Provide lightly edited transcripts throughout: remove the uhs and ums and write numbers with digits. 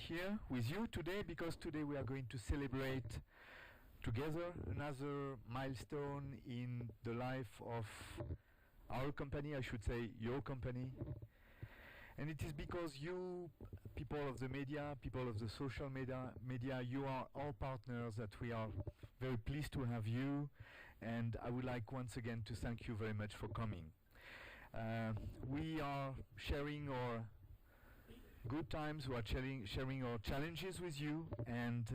here with you today because today we are going to celebrate together another milestone in the life of our company, I should say your company. And it is because you, people of the media, people of the social media, you are our partners, that we are very pleased to have you. And I would like once again to thank you very much for coming. We are sharing our good times, we are sharing our challenges with you. And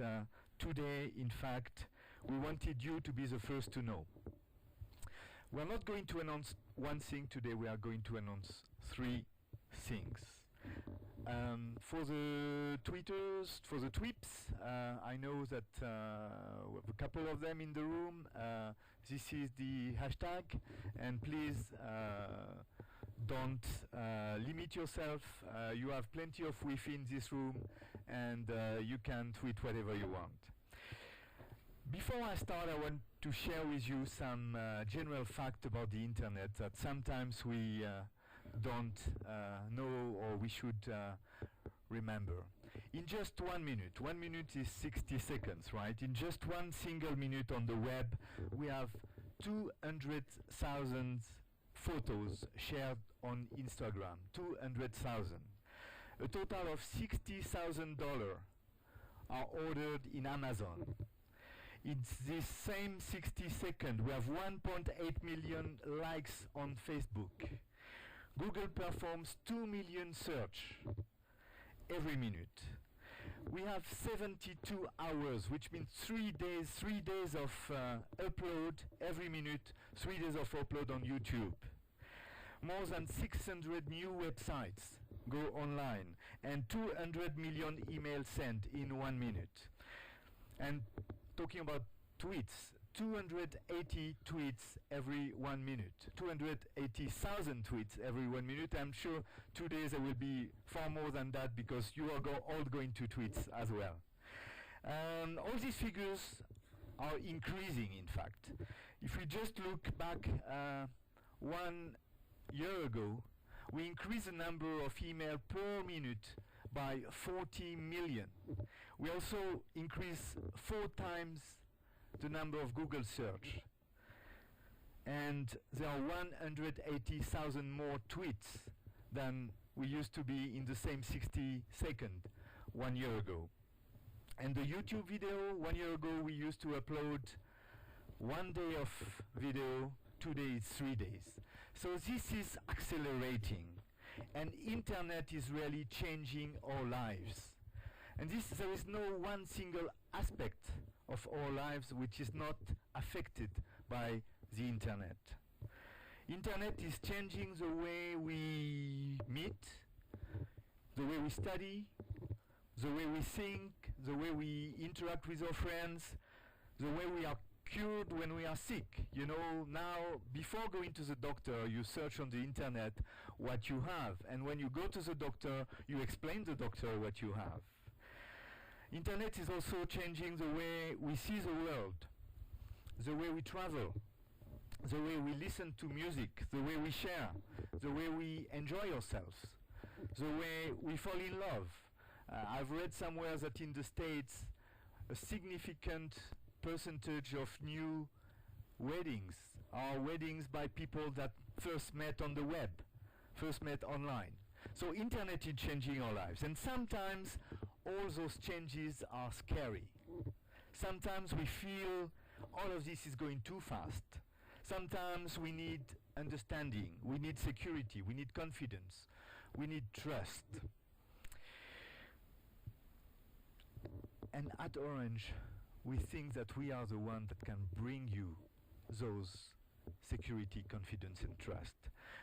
today, in fact, we wanted you to be the first to know. We are not going to announce one thing today, we are going to announce three things. For the tweeters, for the tweets, I know that we have a couple of them in the room. This is the hashtag, and please don't limit yourself. You have plenty of Wi-Fi in this room, and you can tweet whatever you want. Before I start, I want to share with you some general fact about the internet that sometimes we don't know, or we should remember. In just 1 minute, 1 minute is 60 seconds, right? In just one single minute on the web, we have 200,000 photos shared on Instagram. 200,000. A total of $60,000 are ordered in Amazon. In this same 60 seconds, we have 1.8 million likes on Facebook. Google performs 2 million search every minute. We have 72 hours, which means 3 days of upload every minute, 3 days of upload on YouTube. More than 600 new websites go online, and 200 million emails sent in 1 minute. And talking about tweets, 280 tweets every 1 minute, 280,000 tweets every 1 minute. I'm sure today there will be far more than that because you are all going to tweets as well. All these figures are increasing, in fact. If we just look back 1 year ago, we increased the number of email per minute by 40 million. We also increased 4 times the number of Google search. And there are 180,000 more tweets than we used to be in the same 60 seconds 1 year ago. And the YouTube video, 1 year ago we used to upload 1 day of video, today it's 3 days. So this is accelerating. And internet is really changing our lives. And there is no one single aspect of our lives which is not affected by the internet. Internet is changing the way we meet, the way we study, the way we think, the way we interact with our friends, the way we are cured when we are sick. You know, now before going to the doctor, you search on the internet what you have, and when you go to the doctor, you explain to the doctor what you have. Internet is also changing the way we see the world, the way we travel, the way we listen to music, the way we share, the way we enjoy ourselves, the way we fall in love. I've read somewhere that in the States, a significant percentage of new weddings are weddings by people that first met on the web, first met online. So internet is changing our lives, and sometimes all those changes are scary. Sometimes we feel all of this is going too fast. Sometimes we need understanding, we need security, we need confidence, we need trust. And at Orange, we think that we are the one that can bring you those security, confidence and trust.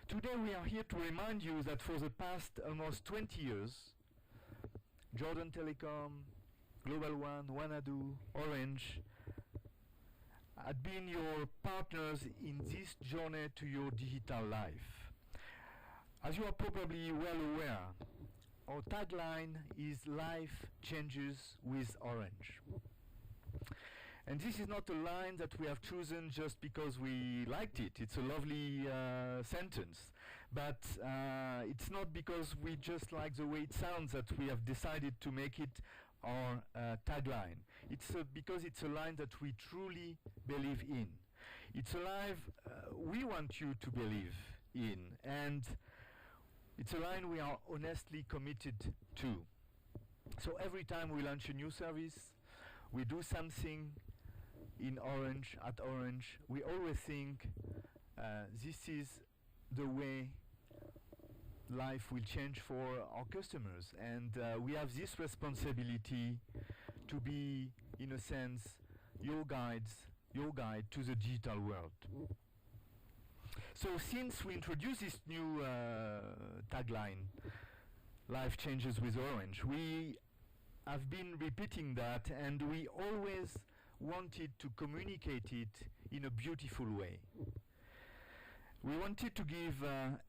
Today we are here to remind you that for the past almost 20 years, Jordan Telecom, Global One, Wanadu, Orange had been your partners in this journey to your digital life. As you are probably well aware, our tagline is "Life changes with Orange." And this is not a line that we have chosen just because we liked it. It's a lovely sentence. But it's not because we just like the way it sounds that we have decided to make it our tagline. It's because it's a line that we truly believe in. It's a line we want you to believe in, and it's a line we are honestly committed to. So every time we launch a new service, we do something in Orange, at Orange, we always think this is the way life will change for our customers, and we have this responsibility to be, in a sense, your guide to the digital world. So since we introduced this new tagline, Life Changes with Orange, we have been repeating that, and we always wanted to communicate it in a beautiful way. We wanted to give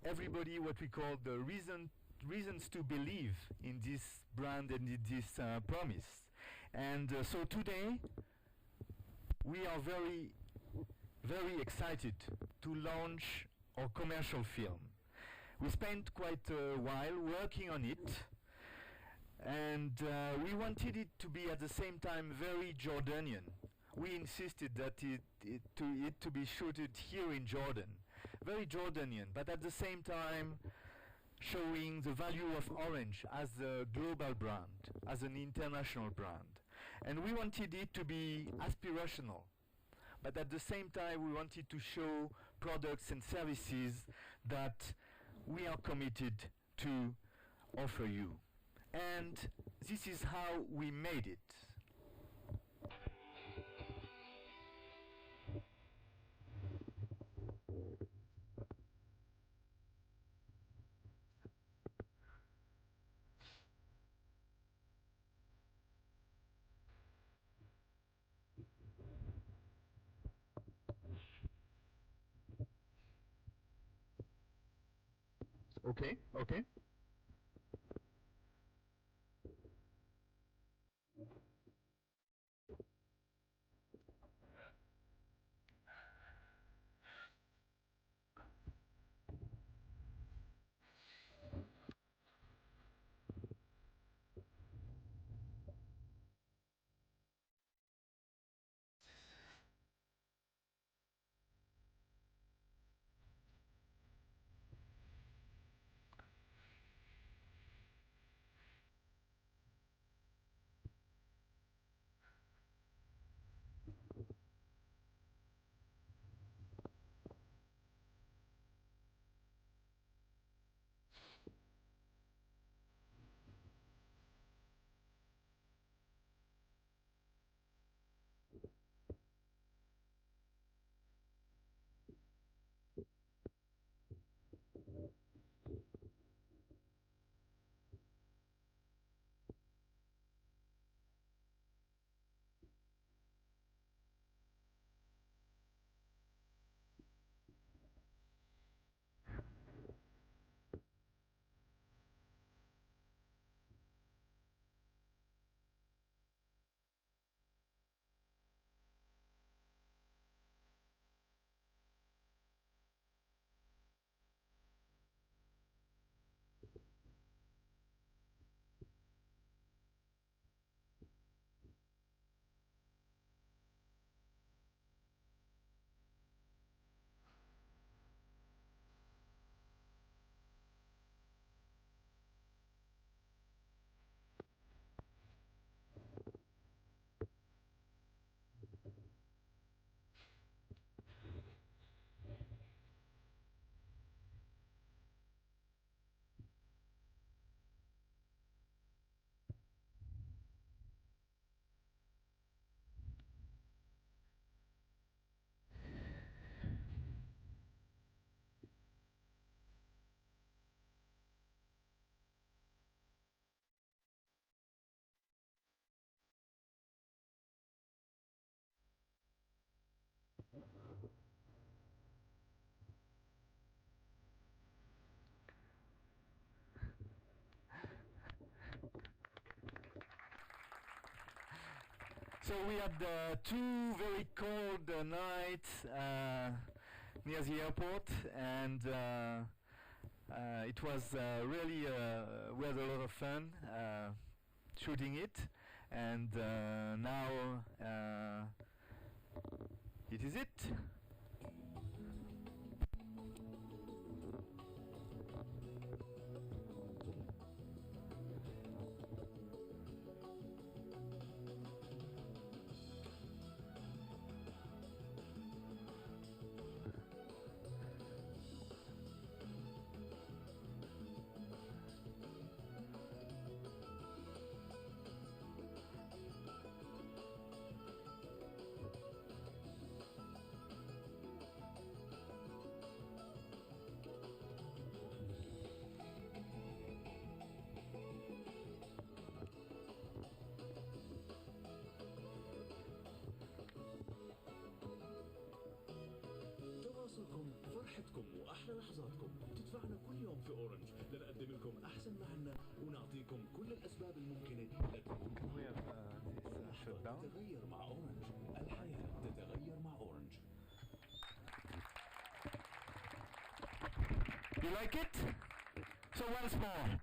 everybody what we call the reasons to believe in this brand and in this promise. And so today we are very, very excited to launch our commercial film. We spent quite a while working on it, and we wanted it to be at the same time very Jordanian. We insisted that it to be shooted here in Jordan. Very Jordanian, but at the same time showing the value of Orange as a global brand, as an international brand. And we wanted it to be aspirational, but at the same time we wanted to show products and services that we are committed to offer you. And this is how we made it. Okay, okay. So we had two very cold nights near the airport, and It was really, we had a lot of fun shooting it, and now it is it. فرحتكم واحلى لحظاتكم تدفعنا كل يوم في اورنج لنقدم لكم احسن ما عنا ونعطيكم كل الاسباب الممكنه لتكونوا تتغير مع اورنج. الحياه تتغير مع اورنج. You like it? So once more.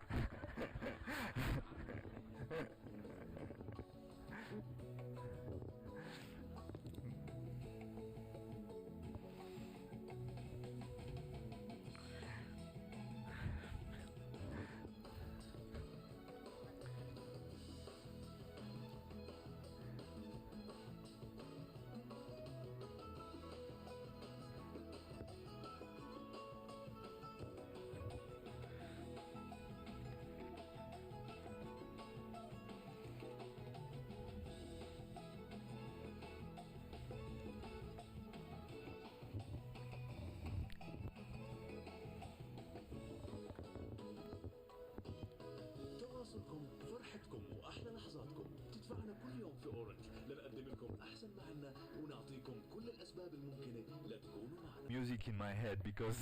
تواصلكم فرحتكم واحلى لحظاتكم تدفعنا كل يوم في اورنج لنقدم لكم احسن ما عنا ونعطيكم كل الاسباب الممكنه لتكونوا معنا. Music in my head because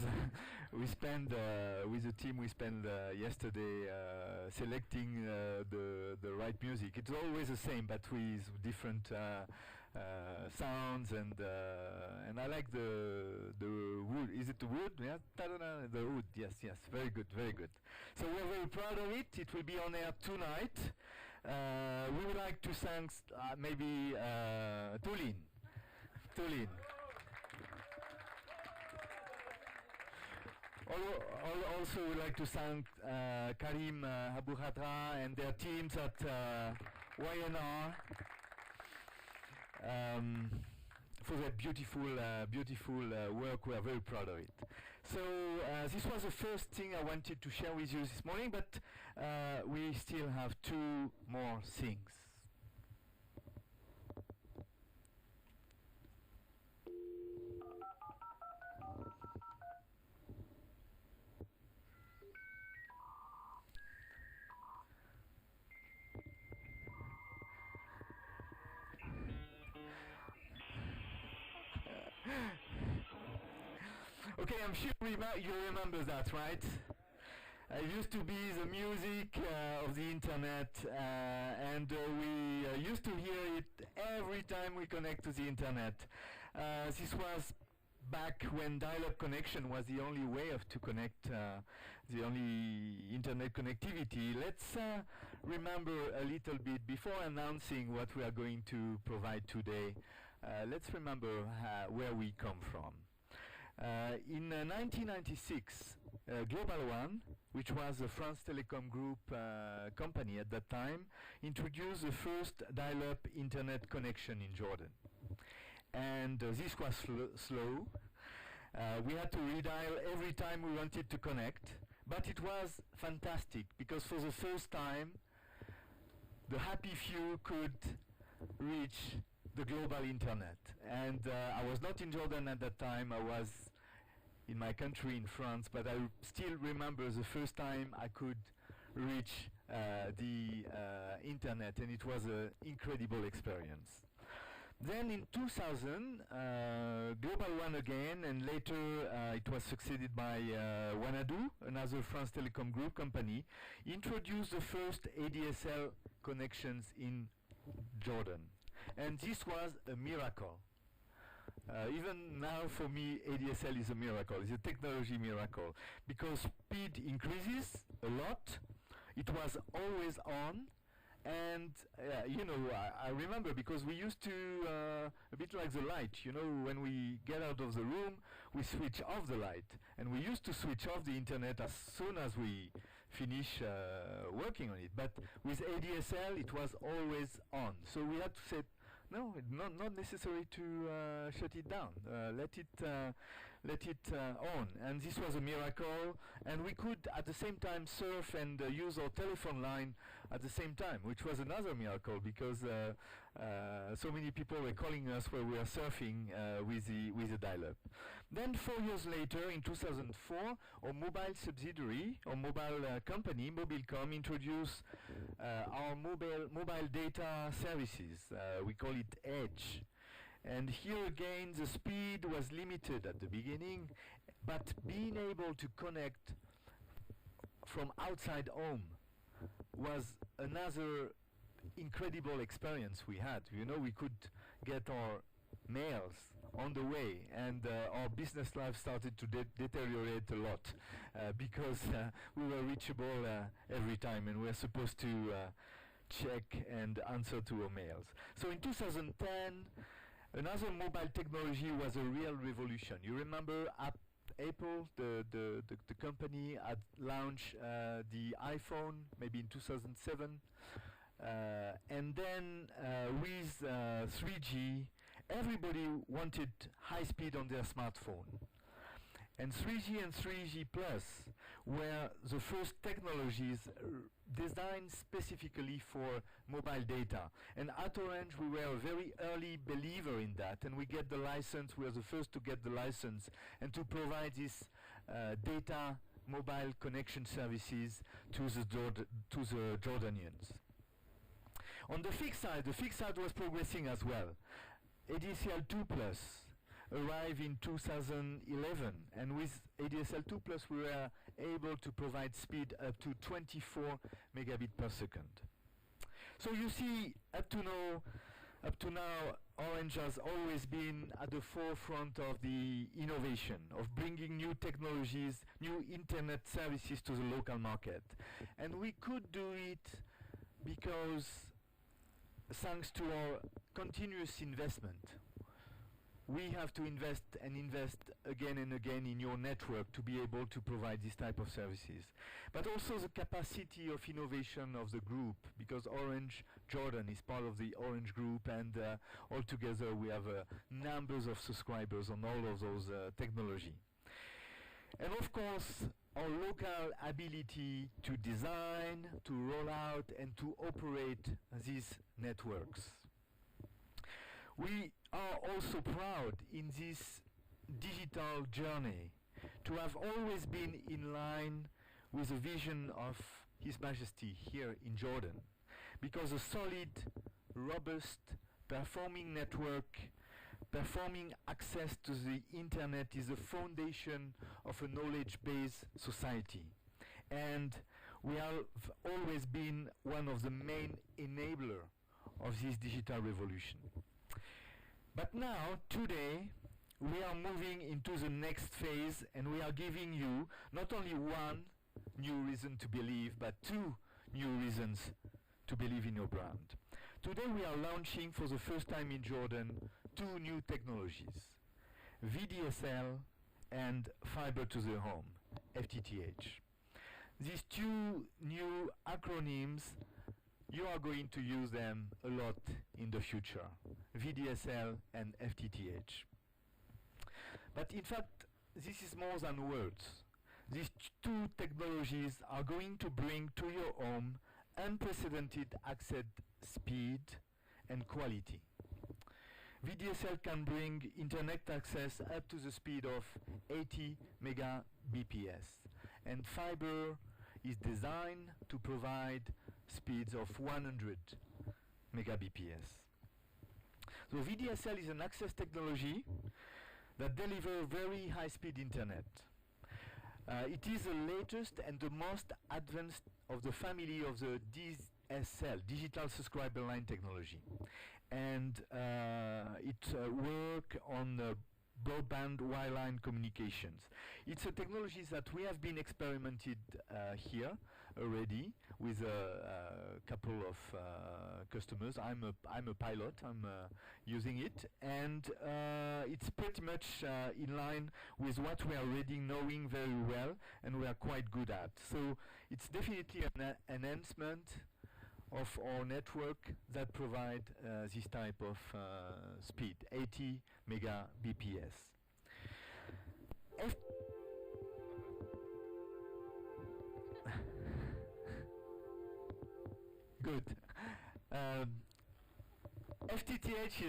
we spent with the team yesterday selecting the right music. It's always the same but with different sounds and I like the wood. Is it the wood? Yeah, the wood. Yes, very good, very good. So we're very proud of it. It will be on air tonight. We would like to thank maybe Tulin. Also, we'd like to thank Karim Abu Khadra and their teams at YNR for their beautiful work. We are very proud of it. So this was the first thing I wanted to share with you this morning, but we still have two more things. Okay, I'm sure you remember that, right? It used to be the music of the internet, and we used to hear it every time we connect to the internet. This was back when dial-up connection was the only way to connect, the only internet connectivity. Let's remember a little bit before announcing what we are going to provide today. Let's remember where we come from. In 1996, Global One, which was a France Telecom Group company at that time, introduced the first dial-up internet connection in Jordan. And this was slow. We had to redial every time we wanted to connect, but it was fantastic because for the first time, the happy few could reach the global internet. And I was not in Jordan at that time. I was in my country in France, but I still remember the first time I could reach the internet, and it was an incredible experience. Then in 2000, Global One again, and later it was succeeded by Wanadoo, another France Telecom Group company, introduced the first ADSL connections in Jordan. And this was a miracle. Even now for me, ADSL is a miracle. It's a technology miracle because speed increases a lot. It was always on. And I remember because we used to, a bit like the light, when we get out of the room, we switch off the light. And we used to switch off the internet as soon as we finish working on it. But with ADSL, it was always on. So we had to say, no, not necessary to shut it down. Let it on. And this was a miracle. And we could, at the same time, surf and use our telephone line at the same time, which was another miracle because so many people were calling us while we were surfing with the dial-up. Then 4 years later, in 2004, our mobile subsidiary, our mobile company, Mobilcom, introduced our mobile data services. We call it Edge. And here again, the speed was limited at the beginning, but being able to connect from outside home was another incredible experience we had. We could get our mails on the way, and our business life started to deteriorate a lot because we were reachable every time, and we were supposed to check and answer to our mails. So in 2010, another mobile technology was a real revolution. You remember Apple, the company, had launched the iPhone maybe in 2007. And then with 3G, everybody wanted high speed on their smartphone. And 3G and 3G Plus were the first technologies designed specifically for mobile data. And at Orange, we were a very early believer in that, and we get the license. We were the first to get the license and to provide this data mobile connection services to the Jordanians. On the fixed side was progressing as well. ADSL 2 Plus arrived in 2011, and with ADSL 2 Plus we were able to provide speed up to 24 megabit per second. So you see, up to now, Orange has always been at the forefront of the innovation, of bringing new technologies, new internet services to the local market. And we could do it because thanks to our continuous investment. We have to invest and invest again and again in your network to be able to provide this type of services. But also the capacity of innovation of the group, because Orange Jordan is part of the Orange Group, and altogether we have numbers of subscribers on all of those technology. And of course, our local ability to design, to roll out, and to operate these networks. We are also proud in this digital journey to have always been in line with the vision of His Majesty here in Jordan, because a solid, robust, performing network, performing access to the internet is the foundation of a knowledge-based society. And we have always been one of the main enablers of this digital revolution. But now, today, we are moving into the next phase, and we are giving you not only one new reason to believe, but two new reasons to believe in your brand. Today we are launching for the first time in Jordan two new technologies, VDSL and fiber to the home, FTTH. These two new acronyms, you are going to use them a lot in the future, VDSL and FTTH. But in fact, this is more than words. These two technologies are going to bring to your home unprecedented access speed and quality. VDSL can bring internet access up to the speed of 80 megabps, and fiber is designed to provide speeds of 100 megabps. So VDSL is an access technology that delivers very high-speed internet. It is the latest and the most advanced of the family of the DSL, digital subscriber line technology. and it work on broadband wireline communications. It's a technology that we have been experimented here already with a couple of customers. I'm a pilot. I'm using it, and it's pretty much in line with what we are already knowing very well and we are quite good at. So it's definitely an enhancement of our network that provide this type of speed, 80 megabps. Good. FTTH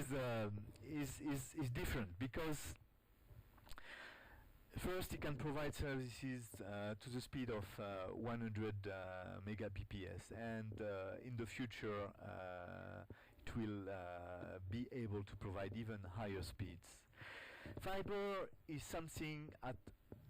is different because first, it can provide services to the speed of 100 megabps, and in the future, it will be able to provide even higher speeds. Fiber is something at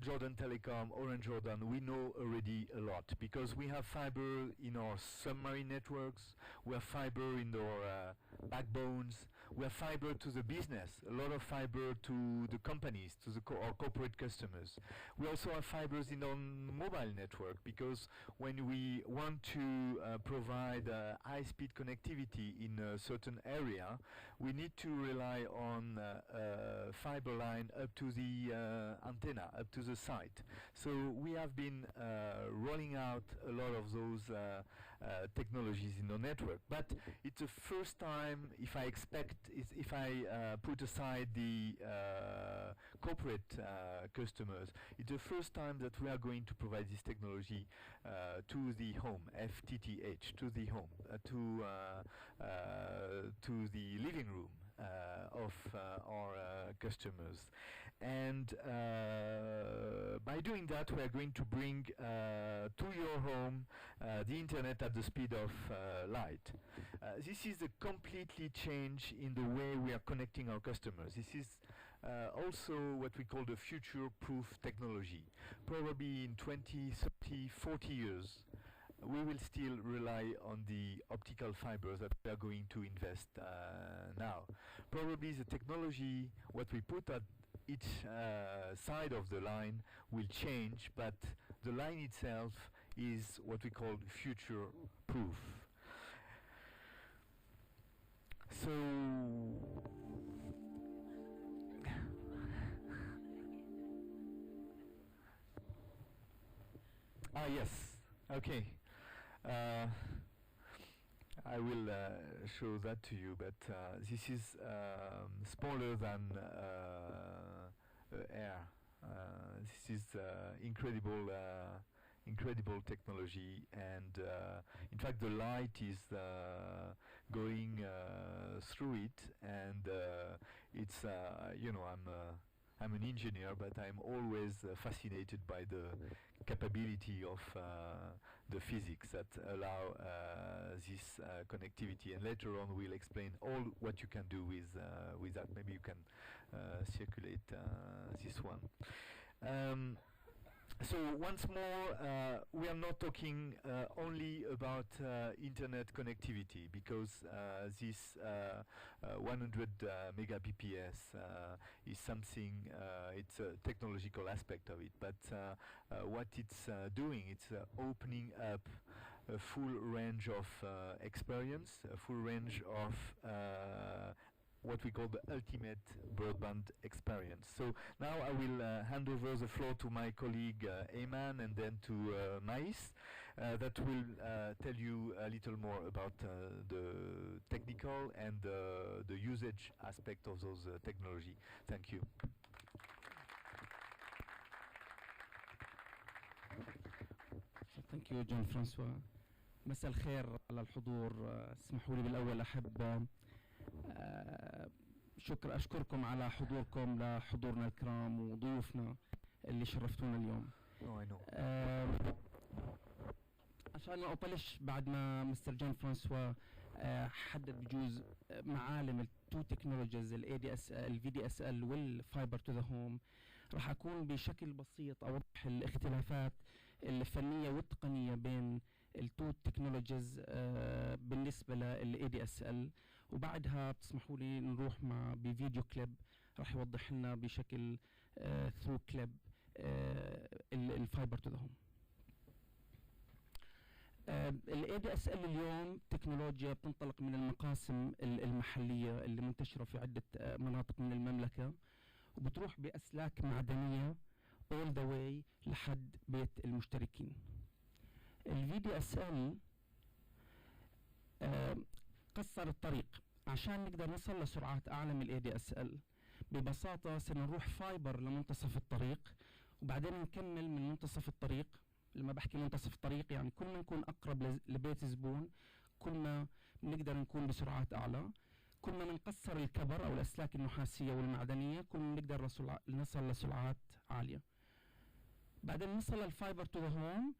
Jordan Telecom, Orange Jordan, we know already a lot because we have fiber in our submarine networks, we have fiber in our backbones, we have fiber to the business, a lot of fiber to the companies, to the our corporate customers. We also have fibers in our mobile network because when we want to provide high-speed connectivity in a certain area, we need to rely on fiber line up to the antenna, up to the site. So we have been rolling out a lot of those technologies in the network. But it's the first time, if I put aside the corporate customers, it's the first time that we are going to provide this technology to the home, FTTH, to the home, to the living room of our customers. And by doing that, we are going to bring to your home the internet at the speed of light. This is a completely change in the way we are connecting our customers. This is also what we call the future-proof technology. Probably in 20, 30, 40 years, we will still rely on the optical fibers that we are going to invest now. Probably the technology, what we put at each side of the line will change, but the line itself is what we call future-proof. So yes, okay. I will show that to you, but this is smaller than air. This is incredible technology, and in fact the light is going through it, and it's I'm an engineer, but I'm always fascinated by the capability of the physics that allow this connectivity. And later on, we'll explain all what you can do with that. Maybe you can circulate this one. So once more, we are not talking only about internet connectivity, because this 100 megabps is something, it's a technological aspect of it, but what it's doing, it's opening up a full range of experience, a full range of what we call the ultimate broadband experience. So now I will hand over the floor to my colleague Ayman, and then to Mais, that will tell you a little more about the technical and the usage aspect of those technology. Thank you. Thank you جون فرانسوا. مساء الخير على الحضور. اسمحوا لي بالأول أحب أشكركم على حضوركم لحضورنا الكرام وضيوفنا اللي شرفتونا اليوم. عشان ما أطلش بعد ما مستر جون فرانسوا حدد بجوز معالم التو تكنولوجيز ال VDSL والفايبر تو ذا هوم، راح أكون بشكل بسيط أوضح الاختلافات الفنية والتقنية بين التو تكنولوجيز بالنسبة لل VDSL، وبعدها بتسمحوا لي نروح مع بفيديو كليب راح يوضح لنا بشكل ثرو كليب الفايبر تو ذا هوم. ال VDSL اليوم تكنولوجيا بتنطلق من المقاسم المحلية اللي منتشرة في عدة مناطق من المملكة، وبتروح بأسلاك معدنية all the way لحد بيت المشتركين. ال VDSL قصر الطريق عشان نقدر نصل لسرعات أعلى من ال VDSL. ببساطة سنروح فايبر لمنتصف الطريق، وبعدين نكمل من منتصف الطريق. لما بحكي منتصف الطريق يعني كل ما نكون أقرب لبيت زبون كل ما نقدر نكون بسرعات أعلى، كل ما نقصر الكبر أو الأسلاك النحاسية والمعدنية كل ما نقدر نصل لسرعات عالية. بعدين نوصل للفايبر تو ذا هوم،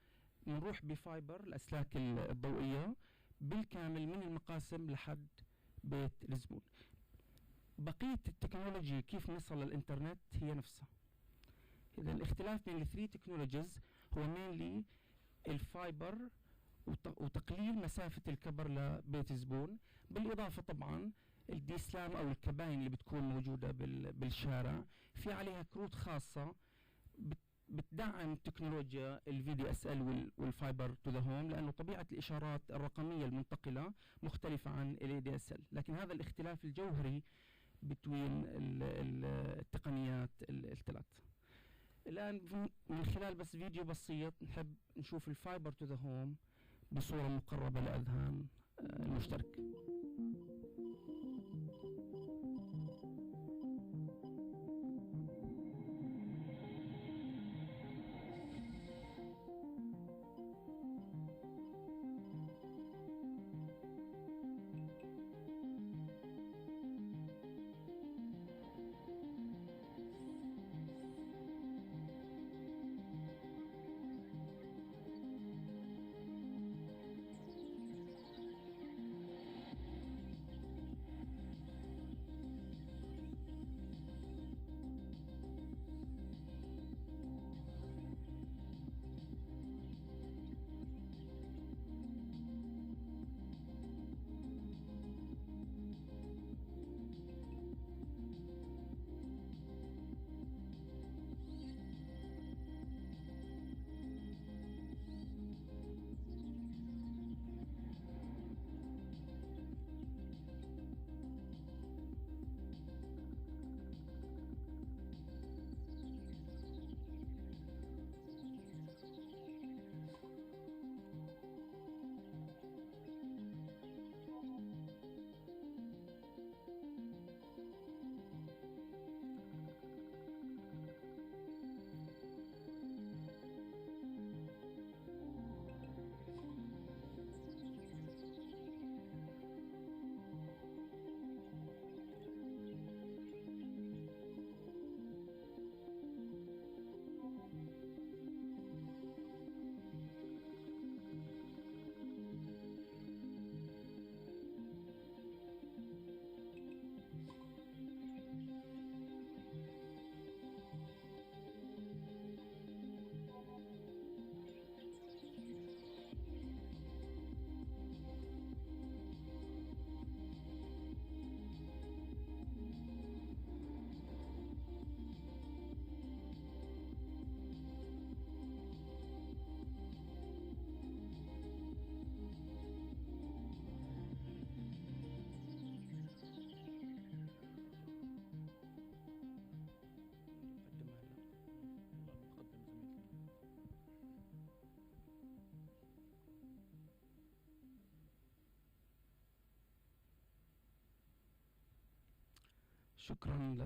نروح بفايبر الأسلاك الضوئية بالكامل من المقاسم لحد بيت الزبون. بقية التكنولوجي كيف نصل للإنترنت هي نفسها. إذا الاختلاف بين الثري تكنولوجيز هو mainly الفايبر وتقليل مسافة الكبر لبيت الزبون، بالإضافة طبعا الدي سلام أو الكباين اللي بتكون موجودة بالشارع في عليها كروت خاصة بتدعم تكنولوجيا ال VDSL والفايبر تو ذا هوم، لأنه طبيعة الإشارات الرقمية المنتقلة مختلفة عن ال VDSL، لكن هذا الاختلاف الجوهري بين التقنيات الثلاث. الآن من خلال بس فيديو بسيط نحب نشوف الفايبر تو ذا هوم بصورة مقربة لأذهان المشترك. شكرا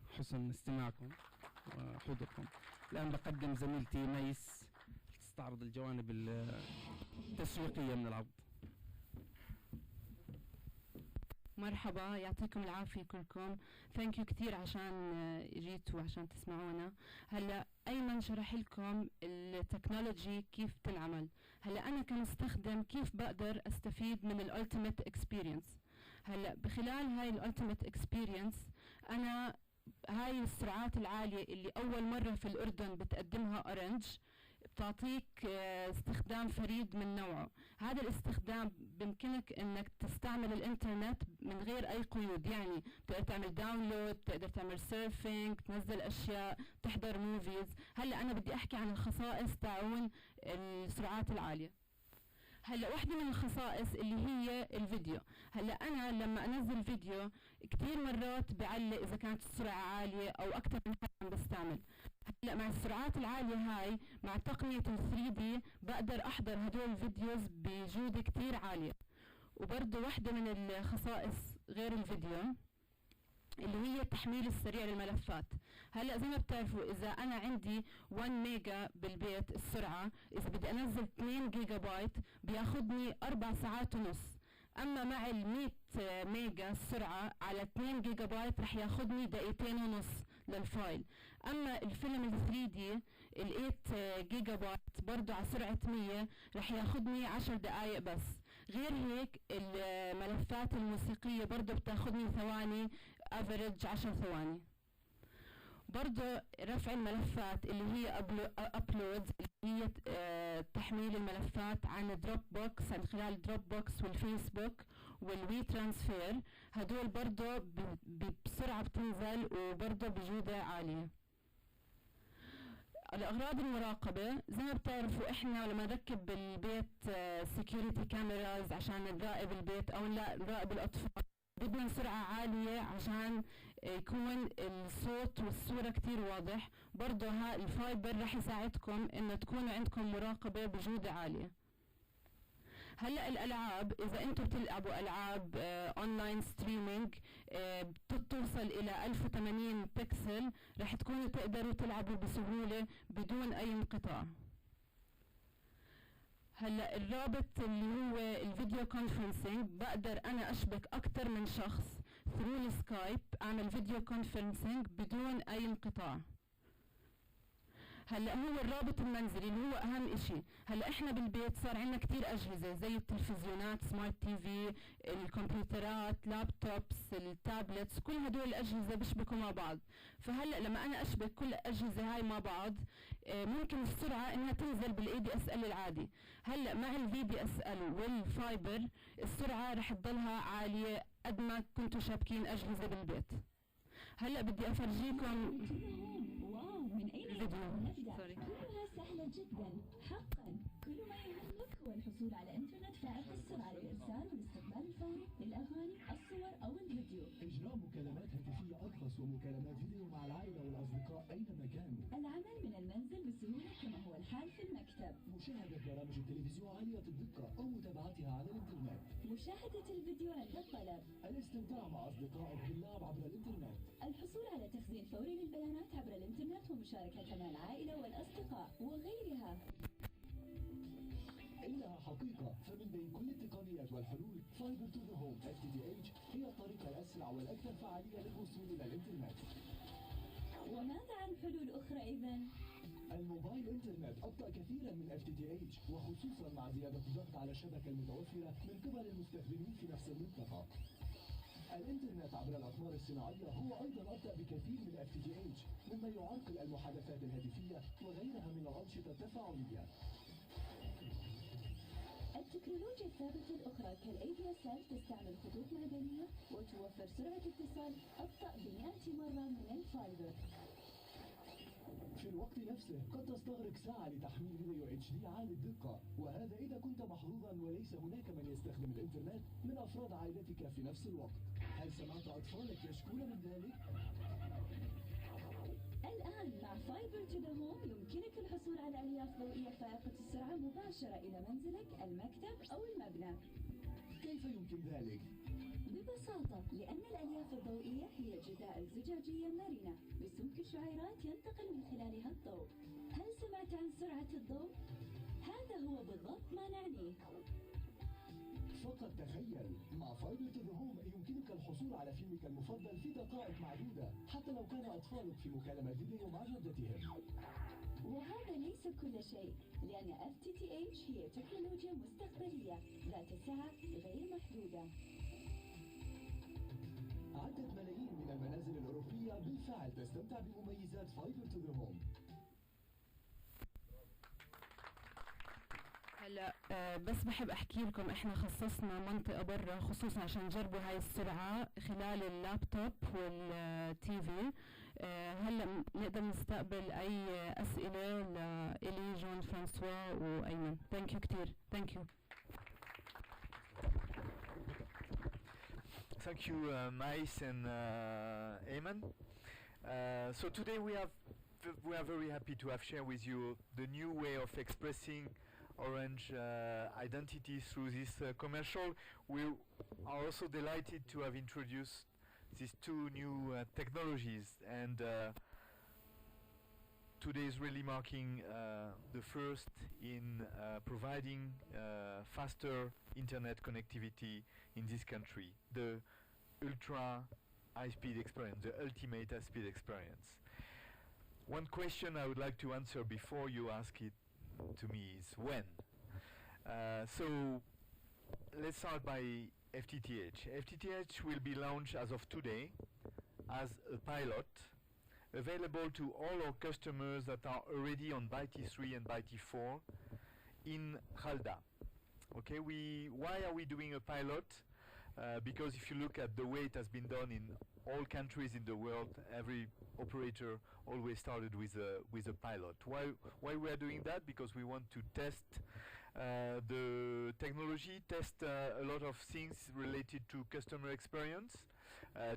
لحسن استماعكم وحضوركم. الآن بقدم زميلتي ميس تستعرض الجوانب التسويقية من العرض. مرحبا، يعطيكم العافية كلكم. ثانك يو كثير عشان جيتوا عشان تسمعونا. هلا أيمن شرح لكم التكنولوجي كيف تنعمل. هلا أنا كمستخدم كيف بقدر أستفيد من الألتيميت إكسبيرينس. هلا بخلال هاي الألتيميت إكسبيرينس أنا هاي السرعات العالية اللي أول مرة في الأردن بتقدمها أورنج بتعطيك استخدام فريد من نوعه. هذا الاستخدام بيمكنك انك تستعمل الانترنت من غير اي قيود، يعني تقدر تعمل داونلود، تقدر تعمل سيرفينج، تنزل اشياء، تحضر موفيز. هلا انا بدي احكي عن الخصائص تاعون السرعات العالية. هلا واحدة من الخصائص اللي هي الفيديو. هلا انا لما انزل فيديو كثير مرات بعلق اذا كانت السرعة عالية او اكثر من حد عم بستعمل. هلا مع السرعات العالية هاي مع تقنية ال 3D بقدر احضر هدول الفيديوز بجودة كثير عالية. وبرضه واحدة من الخصائص غير الفيديو اللي هي التحميل السريع للملفات. هلا زي ما بتعرفوا اذا انا عندي 1 ميجا بالبيت السرعة، اذا بدي انزل 2 جيجا بايت بياخذني 4 ساعات ونص. اما مع ال 100 ميجا السرعة على 2 جيجا بايت رح ياخذني 2 دقيقتين ونص للفايل. اما الفيلم ال 3D ال 8 جيجا بايت برضو على سرعة 100 رح ياخذني 10 دقائق بس. غير هيك الملفات الموسيقية برضو بتاخذني ثواني، افريج 10 ثواني. برضو رفع الملفات اللي هي ابلودز اللي هي تحميل الملفات عن دروب بوكس، عن خلال دروب بوكس والفيسبوك والوي ترانسفير، هدول برضو بسرعة بتنزل وبرضو بجودة عالية. الأغراض المراقبة زي ما بتعرفوا احنا لما نركب بالبيت سيكيورتي كاميراز عشان نراقب البيت او نراقب الأطفال بدنا سرعة عالية عشان يكون الصوت والصورة كتير واضح. برضو الفايبر رح يساعدكم انه تكون عندكم مراقبة بجودة عالية. هلا الالعاب اذا انتم بتلعبوا العاب اونلاين ستريمينج بتوصل الى 1080 بكسل، رح تكونوا تقدروا تلعبوا بسهولة بدون اي انقطاع. هلا الرابط اللي هو الفيديو كونفرنسينج، بقدر انا اشبك اكثر من شخص ثرو السكايب، اعمل فيديو كونفرنسينج بدون اي انقطاع. هلا هو الرابط المنزلي اللي هو اهم اشي. هلا احنا بالبيت صار عندنا كتير اجهزه زي التلفزيونات، سمارت تي في، الكمبيوترات، لابتوبس، التابلتس، كل هدول الاجهزه بيشبكوا مع بعض. فهلا لما انا اشبك كل الاجهزه هاي مع بعض ممكن السرعه انها تنزل بالاي دي اس ال العادي. هلا مع الفي دي اس ال والفايبر السرعه رح تضلها عاليه قد ما كنتوا شابكين اجهزه بالبيت. هلا بدي افرجيكم من أين الفيديو. نبدأ؟ كلها سهلة جدا حقا. كل ما يهمك هو الحصول على إنترنت فائق السرعة للإرسال والاستقبال الفوري للأغاني، الصور أو الفيديو. إجراء مكالمات هاتفية أرخص ومكالمات فيديو مع العائلة والأصدقاء أينما كانوا. العمل من المنزل بسهولة كما هو الحال في المكتب. مشاهدة برامج التلفزيون عالية الدقة أو متابعتها على الإنترنت. مشاهدة الفيديو عند الطلب. الاستمتاع مع أصدقائك باللعب عبر الإنترنت. الحصول على تخزين فوري للبيانات عبر الإنترنت ومشاركتها مع العائلة والأصدقاء وغيرها. إنها حقيقة، فمن بين كل التقنيات والحلول فايبر تو ذا هوم FTTH هي الطريقة الأسرع والأكثر فعالية للوصول إلى الإنترنت. وماذا عن حلول أخرى إذن؟ الموبايل إنترنت أبطأ كثيرا من FTTH، وخصوصا مع زيادة الضغط على الشبكة المتوفرة من قبل المستخدمين في نفس المنطقة. الإنترنت عبر الأقمار الصناعية هو أيضا أبطأ بكثير من FTTH، مما يعرقل المحادثات الهاتفية وغيرها من الأنشطة التفاعلية. التكنولوجيا الثابتة الأخرى كال VDSL تستعمل خطوط معدنية وتوفر سرعة اتصال أبطأ ب100 مرة من الفايبر. في الوقت نفسه قد تستغرق ساعة لتحميل فيديو HD عالي الدقة، وهذا إذا كنت محظوظا وليس هناك من يستخدم الإنترنت من أفراد عائلتك في نفس الوقت. هل سمعت أطفالك يشكون من ذلك؟ الآن مع فايبر تو ذا هوم يمكنك الحصول على ألياف ضوئية فائقة السرعة مباشرة إلى منزلك، المكتب أو المبنى. كيف يمكن ذلك؟ ببساطة لأن الألياف الضوئية هي جدائل زجاجية مرنة بسمك شعيرات ينتقل من خلالها الضوء. هل سمعت عن سرعة الضوء؟ هذا هو بالضبط ما نعنيه. فقط تخيل، مع فايبر تو ذا هوم يمكنك الحصول على فيلمك المفضل في دقائق معدودة، حتى لو كان أطفالك في مكالمة فيديو مع جدتهم. وهذا ليس كل شيء، لأن FTTH هي تكنولوجيا مستقبلية ذات سعة غير محدودة. عدة ملايين من المنازل الأوروبية بالفعل تستمتع بمميزات فايبر تو ذا هوم. هلا بس بحب احكي لكم احنا خصصنا منطقه برا خصوصا عشان نجربوا هاي السرعه خلال اللابتوب والتي في. هلا نقدر نستقبل اي اسئله لإلي جون فرانسوا وايمن. ثانك يو كثير. ثانك يو. Thank you, Mais and Ayman. So today we are very happy to have shared with you the new way of expressing Orange identity through this commercial. We are also delighted to have introduced these two new technologies, and today is really marking the first in providing faster internet connectivity in this country, the ultra high-speed experience, the ultimate high-speed experience. One question I would like to answer before you ask it to me is when. So let's start by FTTH. FTTH will be launched as of today as a pilot, available to all our customers that are already on BT 3 and BT 4 in Khalda. Okay, why are we doing a pilot? Because if you look at the way it has been done in all countries in the world, every operator always started with a pilot. Why we are doing that? Because we want to test the technology, test a lot of things related to customer experience,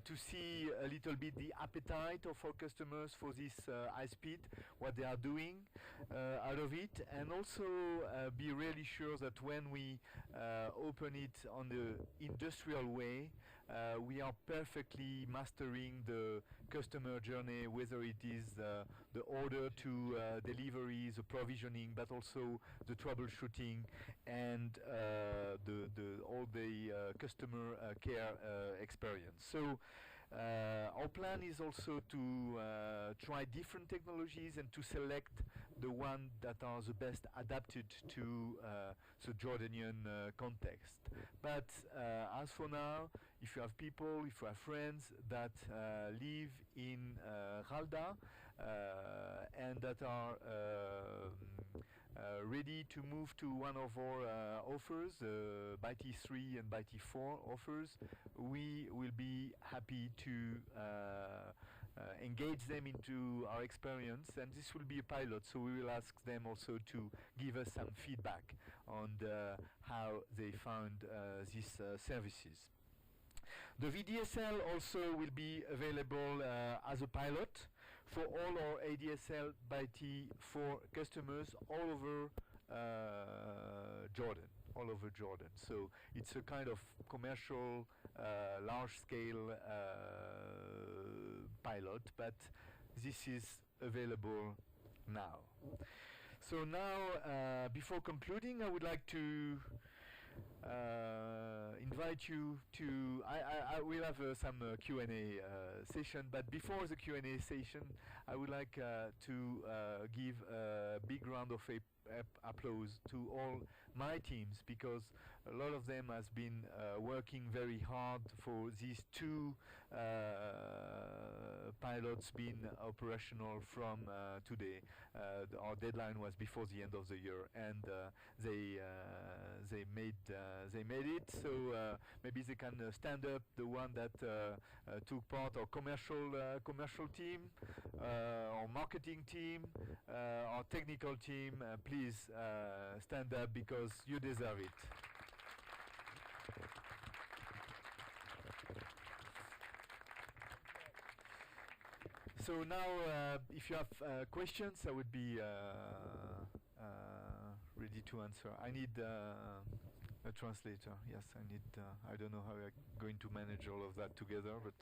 to see a little bit the appetite of our customers for this high speed, what they are doing out of it, and also be really sure that when we open it on the industrial way, we are perfectly mastering the customer journey, whether it is the order to delivery, the provisioning, but also the troubleshooting and all the customer care experience. So our plan is also to try different technologies and to select the one that are the best adapted to the Jordanian context. But as for now, if you have people, if you have friends that live in Khalda and that are ready to move to one of our offers, BT 3 and BT 4 offers, we will be happy to engage them into our experience, and this will be a pilot, so we will ask them also to give us some feedback on how they found these services. The VDSL also will be available as a pilot for all our ADSL BT 4 customers all over Jordan. So it's a kind of commercial, large-scale pilot, but this is available now. So now, before concluding, I would like to invite you to, I will have some Q&A session, but before the Q&A session, I would like to give a big round of applause to all my teams, because a lot of them has been working very hard for these two pilots being operational from today. Our deadline was before the end of the year, and they made it. So maybe they can stand up, the one that took part, our commercial team, our marketing team, our technical team. Please stand up, because you deserve it. So now, if you have questions, I would be ready to answer. I need a translator. Yes, I need. I don't know how we're going to manage all of that together, but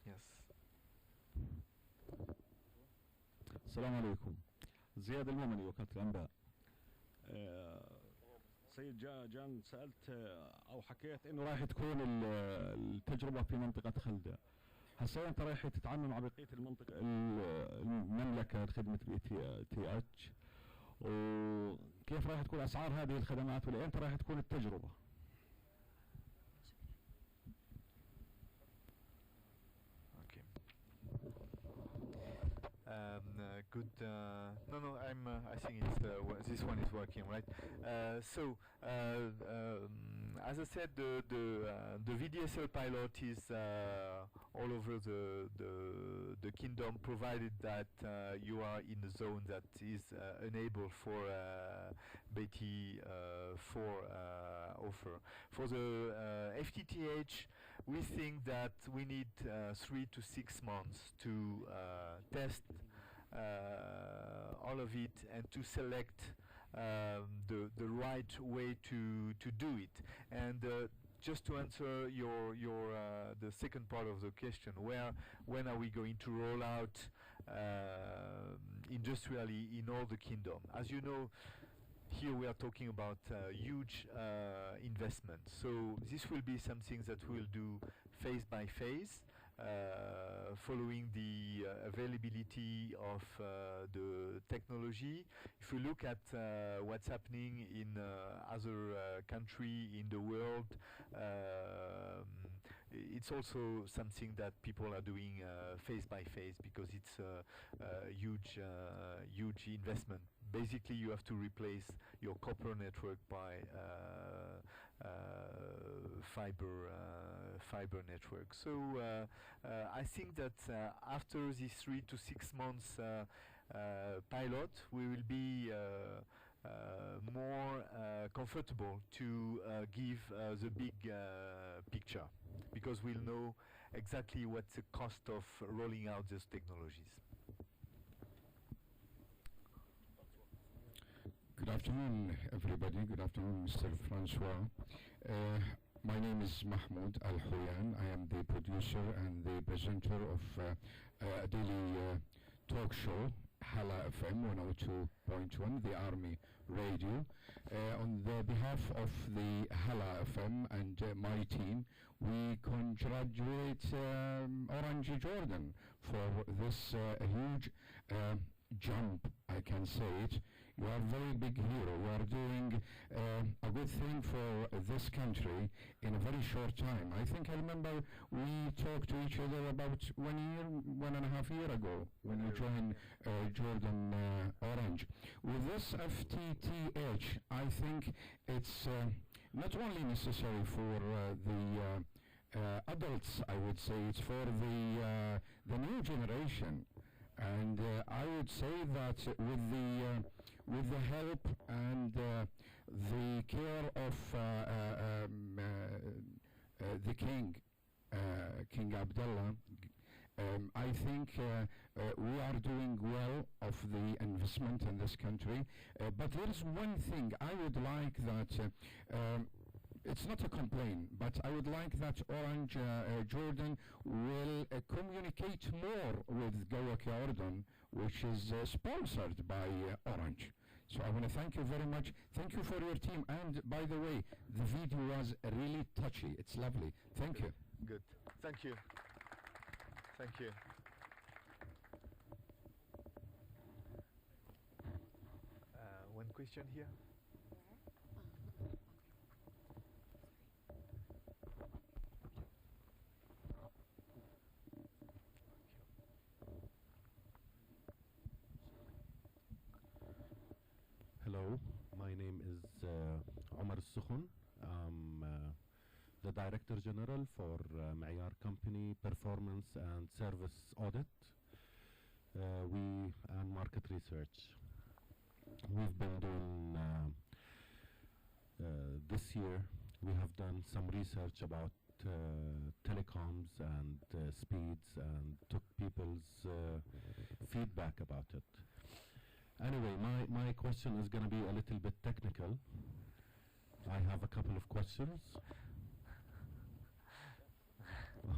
yes. السلام عليكم. زياد المؤمني، وكالة الأنباء. سيد جان سألت أو حكيت إنه راح تكون التجربة في منطقة خلدة. هسه أنت رايح تتعامل مع بقية المنطقة المملكة خدمة VTH، وكيف راح تكون أسعار هذه الخدمات، ولأنت راح تكون التجربة؟ Good. No, I think it's this one is working, right? As I said, the VDSL pilot is all over the kingdom, provided that you are in a zone that is enabled for BT 4 offer. For the FTTH, we think that we need 3 to 6 months to test all of it and to select the right way to do it. And just to answer your the second part of the question, when are we going to roll out industrially in all the kingdom? As you know, here we are talking about huge investment. So this will be something that we'll do phase by phase, following the availability of the technology. If we look at what's happening in other country in the world, it's also something that people are doing phase by phase, because it's a huge investment. Basically, you have to replace your copper network by fiber network. So I think that after this 3 to 6 months pilot, we will be more comfortable to give the big picture, because we'll know exactly what's the cost of rolling out these technologies. Good afternoon, everybody. Good afternoon, Mr. Francois. My name is Mahmoud Al-Houyan. I am the producer and the presenter of a daily talk show, Hala FM 102.1, the Army Radio. On the behalf of the Hala FM and my team, we congratulate Orange Jordan for this huge jump, I can say it. You are a very big hero. You are doing a good thing for this country in a very short time. I think I remember we talked to each other about 1.5 years ago when you joined Jordan Orange. With this FTTH, I think it's not only necessary for the adults, I would say, it's for the new generation. And I would say that with the help and the care of the King Abdullah, I think we are doing well of the investment in this country. But there is one thing I would like that. It's not a complaint, but I would like that Orange Jordan will communicate more with Gawak Jordan, which is sponsored by Orange. So I want to thank you very much. Thank you for your team. And by the way, the video was really touchy. It's lovely. Thank you. Good. Thank you. Thank you. One question here. Hello, my name is Omar Sukhun. I'm the Director General for Ma'yar Company Performance and Service Audit and Market Research. We've been doing, this year, we have done some research about telecoms and speeds and took people's feedback about it. Anyway, my question is going to be a little bit technical. I have a couple of questions.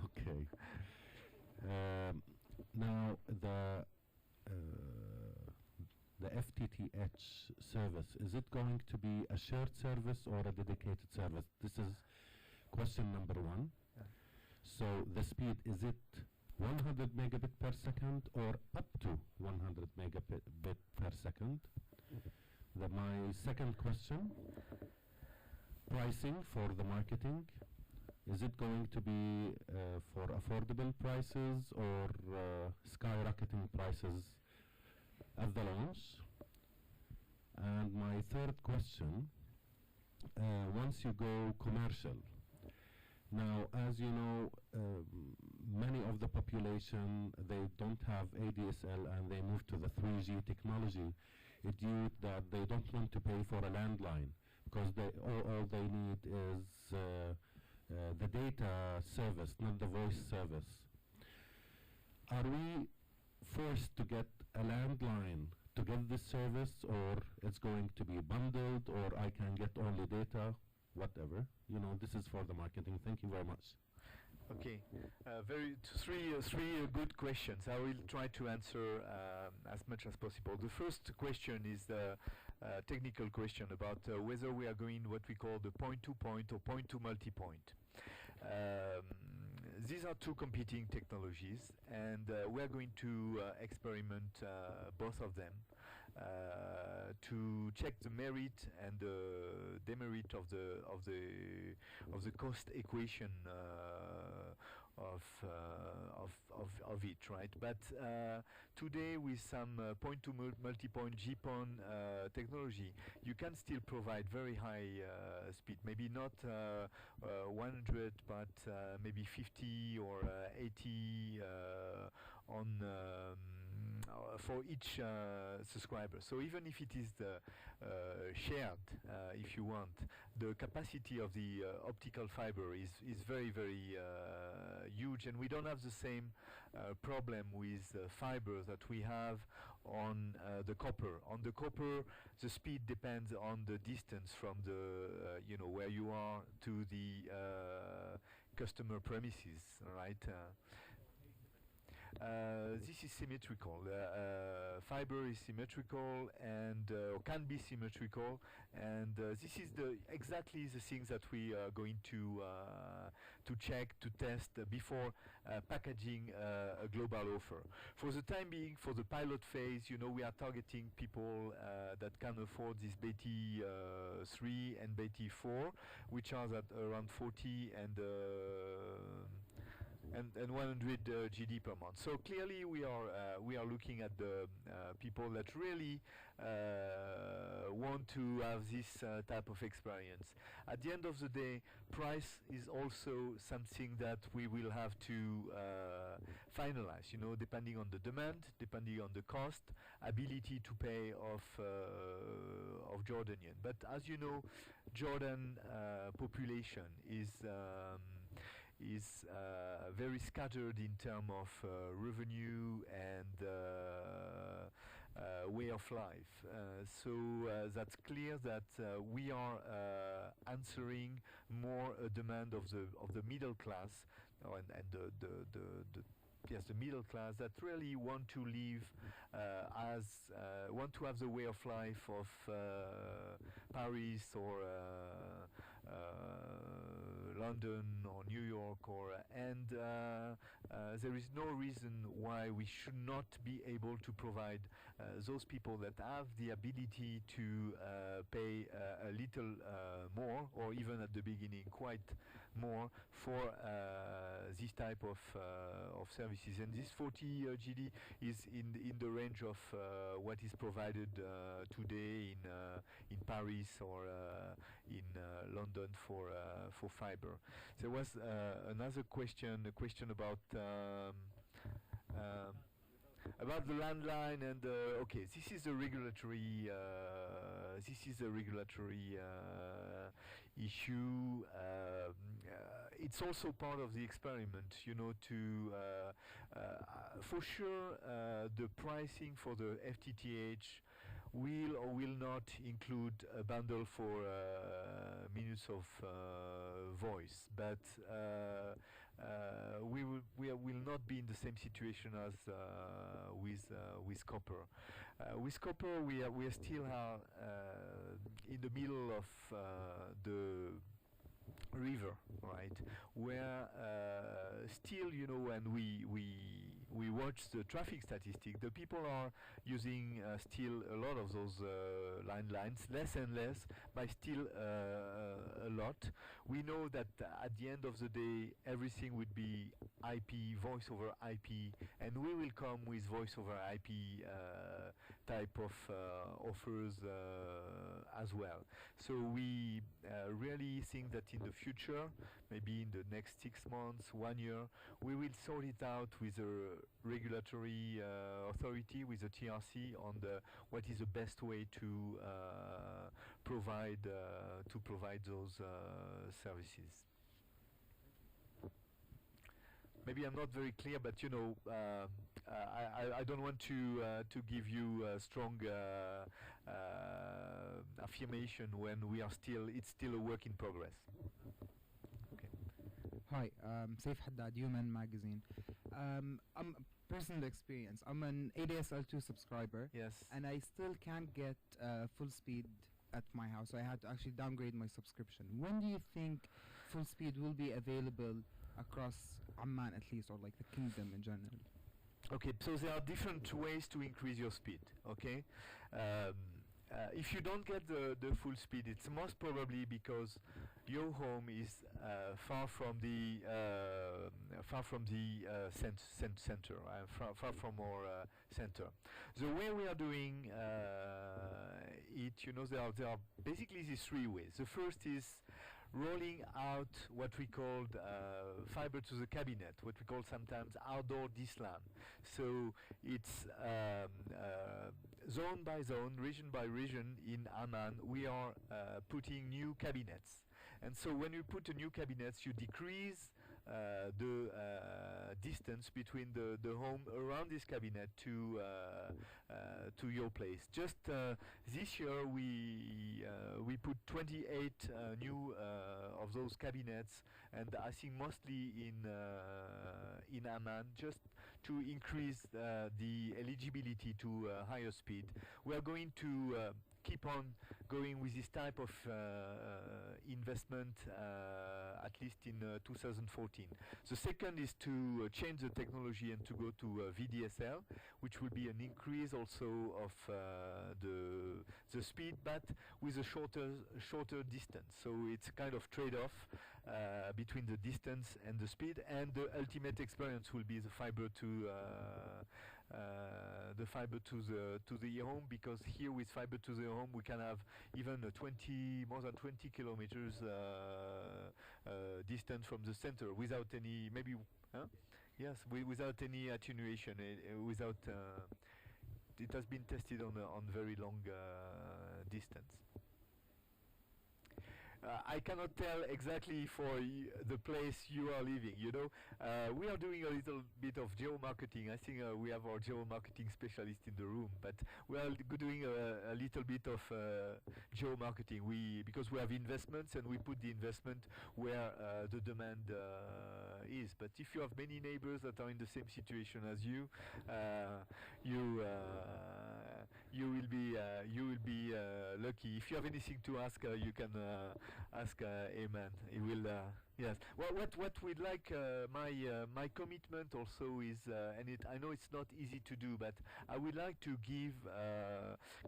Okay. Now, the FTTH service, is it going to be a shared service or a dedicated service? This is question number one. So the speed, is it 100 megabit per second or up to 100 megabit per second? My second question, pricing for the marketing. Is it going to be for affordable prices or skyrocketing prices at the launch? And my third question, once you go commercial, now as you know, many of the population, they don't have ADSL and they move to the 3G technology due that they don't want to pay for a landline because all they need is the data service, not the voice service. Are we forced to get a landline to get this service, or it's going to be bundled, or I can get only data, whatever? You know, this is for the marketing. Thank you very much. Okay, three good questions. I will try to answer as much as possible. The first question is the technical question about whether we are going what we call the point-to-point or point-to-multipoint. These are two competing technologies, and we are going to experiment both of them to check the merit and the demerit of the cost equation of it, right? But today, with some point-to-multipoint GPON technology, you can still provide very high speed. Maybe not 100, but maybe 50 or 80 on. For each subscriber. So even if it is shared, if you want, the capacity of the optical fiber is very, very huge, and we don't have the same problem with fiber that we have on the copper. On the copper, the speed depends on the distance from the, where you are to the customer premises, right? This is symmetrical. Fiber is symmetrical and can be symmetrical, and this is exactly the things that we are going to check, to test before packaging a global offer. For the time being, for the pilot phase, we are targeting people that can afford this BT 3 and BT 4, which are at around 40 and 100 GD per month. So clearly we are looking at the people that really want to have this type of experience. At the end of the day, price is also something that we will have to finalize, depending on the demand, depending on the cost, ability to pay of Jordanian. But as you know, Jordan population is very scattered in terms of revenue and way of life. So that's clear that we are answering more a demand of the middle class and the middle class that really want to live want to have the way of life of Paris or London or New York, and there is no reason why we should not be able to provide those people that have the ability to pay a little more, or even at the beginning quite more, for this type of services. And this 40 GD is in the range of what is provided today in Paris or in London for fiber. There was another question, a question about the landline, and okay, this is a regulatory issue. It's also part of the experiment, for sure the pricing for the FTTH will or will not include a bundle for minutes of voice, but we will not be in the same situation as with copper. With copper, we are still in the middle of the river, right? Where still, when we watch the traffic statistic, the people are using still a lot of those landlines, less and less, but still a lot. We know that at the end of the day, everything would be IP, voice over IP, and we will come with voice over IP type of offers as well. So we really think that in the future, maybe in the next 6 months, 1 year, we will sort it out with a regulatory authority, with the TRC, on what is the best way to provide those services. Maybe I'm not very clear, but you know, I don't want to give you a strong affirmation when it's still a work in progress. Okay. Hi, Saif Haddad, Human Magazine. I'm personal experience. I'm an ADSL2 subscriber. Yes. And I still can't get full speed at my house. I had to actually downgrade my subscription. When do you think full speed will be available across Amman at least, or like the kingdom in general? Okay, so there are different ways to increase your speed, okay? If you don't get the full speed, it's most probably because your home is far from the center, far from our center. The way we are doing it, you know, there are basically these 3 ways. The first is rolling out what we call fiber to the cabinet, what we call sometimes outdoor DSLAM. So it's zone by zone, region by region in Amman, we are putting new cabinets. And so when you put a new cabinets, you decrease the distance between the home around this cabinet to your place. Just this year we put 28 new of those cabinets, and I think mostly in Amman, just to increase the eligibility to higher speed. We are going to keep on going with this type of investment at least in 2014. The second is to change the technology and to go to VDSL, which will be an increase also of the speed, but with a shorter distance. So it's a kind of trade-off between the distance and the speed, and the ultimate experience will be the fiber to the home, because here with fiber to the home we can have even more than 20 kilometers distance from the center without any without any attenuation, without it has been tested on very long distance. I cannot tell exactly for the place you are living, you know. We are doing a little bit of geo-marketing. I think we have our geo-marketing specialist in the room, but we are doing a little bit of geo-marketing. Because we have investments, and we put the investment where the demand is. But if you have many neighbors that are in the same situation as you, you will be lucky. If you have anything to ask, you can ask Ayman. He will. Yes. Well, what we'd like, my commitment also is, and I know it's not easy to do, but I would like to give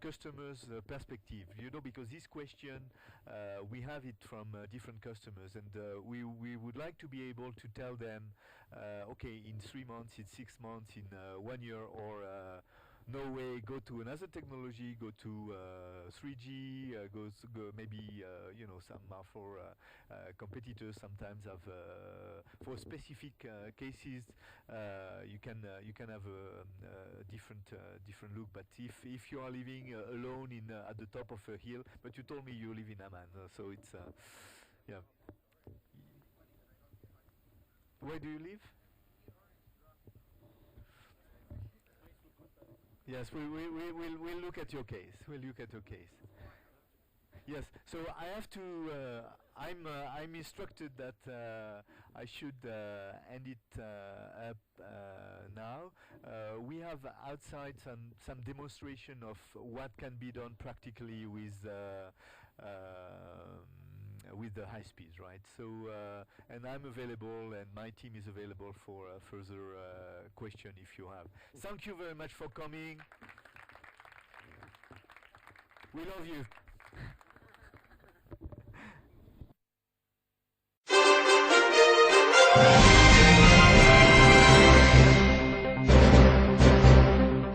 customers perspective. You know, because this question we have it from different customers, and we would like to be able to tell them, okay, in 3 months, in 6 months, in 1 year, or no way, go to another technology, go to 3G, go maybe, you know, some are for competitors, sometimes have for specific cases, you can have a different look. But if you are living alone at the top of a hill, but you told me you live in Amman, so it's yeah. Where do you live? Yes, we'll look at your case. We'll look at your case. Yes. So I have to. I'm instructed that I should end it up now. We have outside some demonstration of what can be done practically with the high speeds, right? So, and I'm available, and my team is available for further question if you have. Thank you very much for coming. We love you.